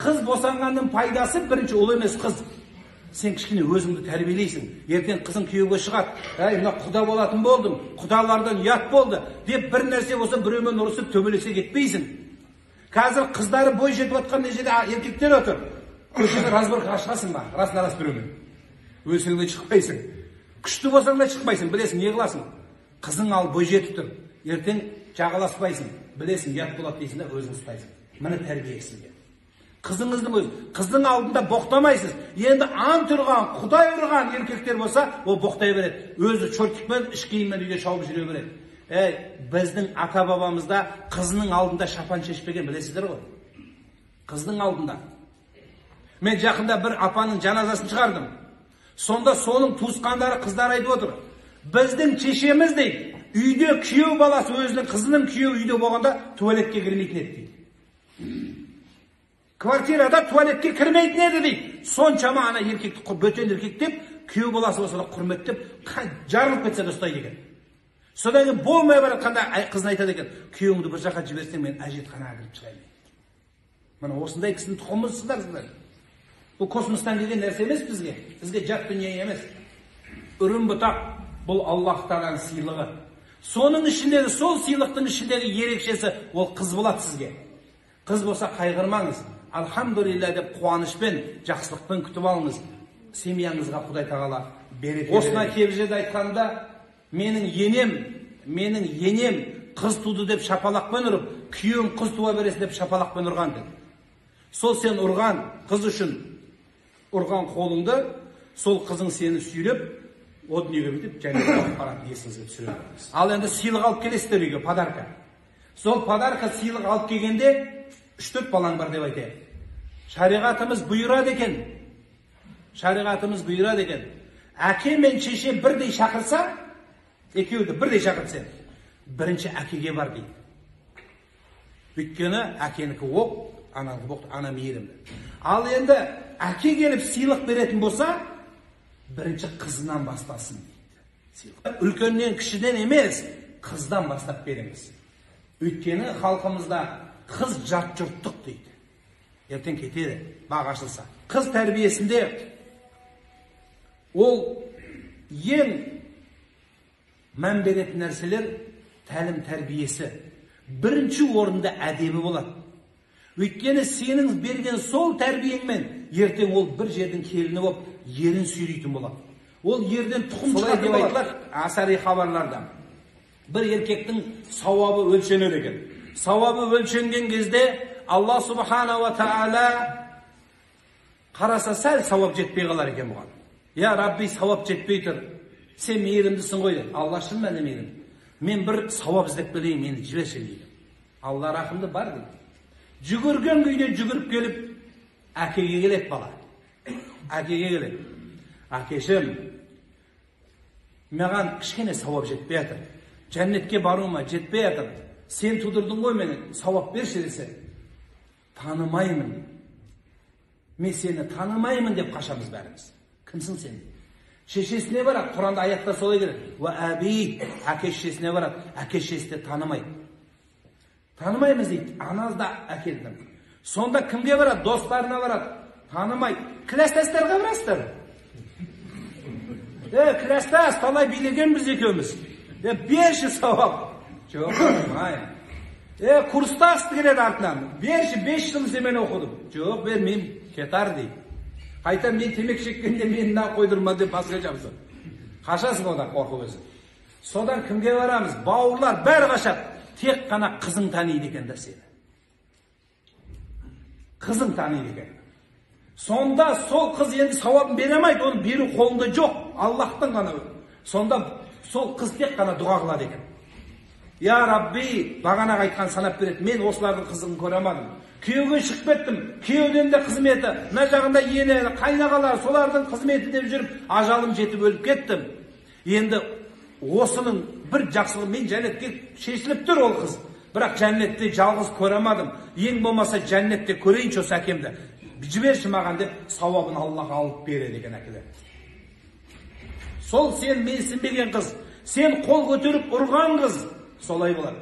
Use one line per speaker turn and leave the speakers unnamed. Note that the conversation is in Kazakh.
Қыз босанғанның пайдасы бірінші ол емес қыз. Сен кішкене өзіңді тәрбиелейсің. Ертең қызың күйеуге шығады. Мына құда болатын болдым, құдалардан ұят болды деп бір нәрсе болса біреумен ұрысып төбелесе кетпейсің. Қазір қыздары бой жетіп отқан жерде еркектер отыр. Көшеде разборкаға шығасың ба? Расына-рас біреумен. Өлсең де шықпайсың. Күшті болсаң да шықпайсың. Білесің, не қыласың? Қызың ал бой жетіп тұр. Ертең жағаласпайсың. Білесің, ұят болады дейсің де өзің ұстайсың. Міне тәрбие сізге. Қызыңыздың өзі, қыздың алдында боқтамайсыз. Енді ант ұрған, құдай ұрған еркектер болса, ол боқтай береді. Өзі чортикпен, іш киіммен үйде шауып жүре береді. Біздің ата-бабамызда қызының алдында шапан шешпеген, білесіздер ғой. Қыздың алдында. Мен жақында бір апаның жаназасын шығардым. Сонда соның туысқандары қыздар айтып отыр. Біздің шешеміз дейді, үйде күйеу баласы өзінің қызының күйеу үйде болғанда туалетке кірмейтін еді дейді. Квартирада туалетке кірмейтін еді дейді. Соншама ана еркекті бөтен еркек деп, күйеу баласы болса да құрметтеп, жарылып кетсе де ұстайды екен. Содан кейін болмай бар жатқанда қызын айтады екен, күйеуіңді бір жаққа жіберсең мен әжетханаға кіріп шығайын. Мына осындай кісінің тұқымысыздар сіздер. Бұл космостан келген нәрсе емес бізге. Бізге жат дүние емес. Үрім бұтақ бұл Аллах тағаланың сыйлығы. Соның ішіндегі, сол сыйлықтың ішіндегі ерекшесі ол қыз болады сізге. Қыз болса қайғырмаңыз. Алхамдулилля деп қуанышпен, жақсылықпен күтіп алыңыз. Семьяңызға Құдай тағала береке береді. Осына кебжеде айтқанда, менің енем қыз туды деп шапалақпен ұрып, күйеуім қыз туа бересін деп шапалақпен ұрған деді. Сол сен ұрған қыз үшін ұрған қолыңды, сол қызың сені сүйреп, о дүниеге бітіп, жәннетке алып барады, есіңізге түсіреді. Ал енді сыйлық алып келесіздер үйге, подарка. Сол подарка сыйлық алып келгенде 3-4 балаң бар деп айтайық. Шариғатымыз бұйырады екен. Әке мен шеше бірдей шақырса, екеуді бірдей шақырса, бірінші әкеге бар дейді. Өйткені әкенікі оқ, ананікі боқты, ана мейірімді. Ал енді әке келіп сыйлық беретін болса, бірінші қызынан бастасын дейді. Үлкеннен кішіден емес, қыздан бастап беріңіз. Өйткені халқымызда қыз жат жұрттық дейді. Ертең кетеді, бақ ашылса. Қыз тәрбиесінде ол ең мән беретін нәрселер тәлім тәрбиесі. Бірінші орында әдебі болады. Өйткені сенің берген сол тәрбиеңмен ертең ол бір жердің келіні болып, ерін сүйрейтін болады. Ол ерден тұқым шығады деп айтылады асари хабарларда. Бір еркектің сауабы өлшенеді екен. Сауабы өлшенген кезде Алла субхана ва таала қараса сәл сауап жетпей қалар екен бұған. Я Рабби, сауап жетпей тұр. Сен мейірімдісің ғой деді. Алла шын мәнінде мейірімді. Мен бір сауап іздеп келейін, мені жіберші дейді. Алла рахымды бар дейді. Жүгірген күйде жүгіріп келіп, әкеге келеді бала. Әкеге келеді. Әкешім, маған кішкене сауап жетпей жатыр. Жәннетке баруыма жетпей жатыр. Сен тудырдың ғой мені, сауап берші десе. Танымаймын. Мен сені танымаймын деп қашамыз бәріміз. Кімсің сен? Шешесіне барады, Құранда аятта солай келеді. Ва әби, әке шешесіне барады, әке шешесі де танымайды. Танымаймыз дейді, аназда әкелдім. Сонда кімге барады? Достарына барады, танымайды. Кластастарға барасыздар. Кластас, талай билеген біз екеуміз. Берші сауап. Жоқ, танымаймын. Курстасты келеді артынан. Берші, 5 жыл сен оқыдым. Жоқ, бермеймін, кетар дейді. Қайта мен темек шеккенде мені на қойдырма деп басқа жабысы. Қашасың одан қорқып өзі. Содан кімге барамыз? Бауырлар бәрі қашады. Тек қана қызың таниды екендер сені. Қызың таниды екен. Сонда сол қыз енді сауабын беремейді, оны беру қолында жоқ. Аллахтың ғана. Сонда сол қыз тек қана дұға қылады екен. Я Рабби, бағанағы айтқан санап береді. Мен осылардың қызығын көремадым. Күйеуге шығып кеттім. Күйеуден де қызметі, мына жағында ені, қайнағалар, солардың қызметі деп жүріп, ажалым жетіп өліп кеттім. Енді осының бір жақсылығы мен жәннетке шешіліп тұр ол қыз. Бірақ жәннетте жалғыз көремадым. Ең болмаса жәннетте көрейінші осы әкемді. Жіберші маған деп сауабын Аллаға алып береді екен әкелер. Сол сен менсінбеген қыз, сен қол көтеріп ұрған қыз, солай болады.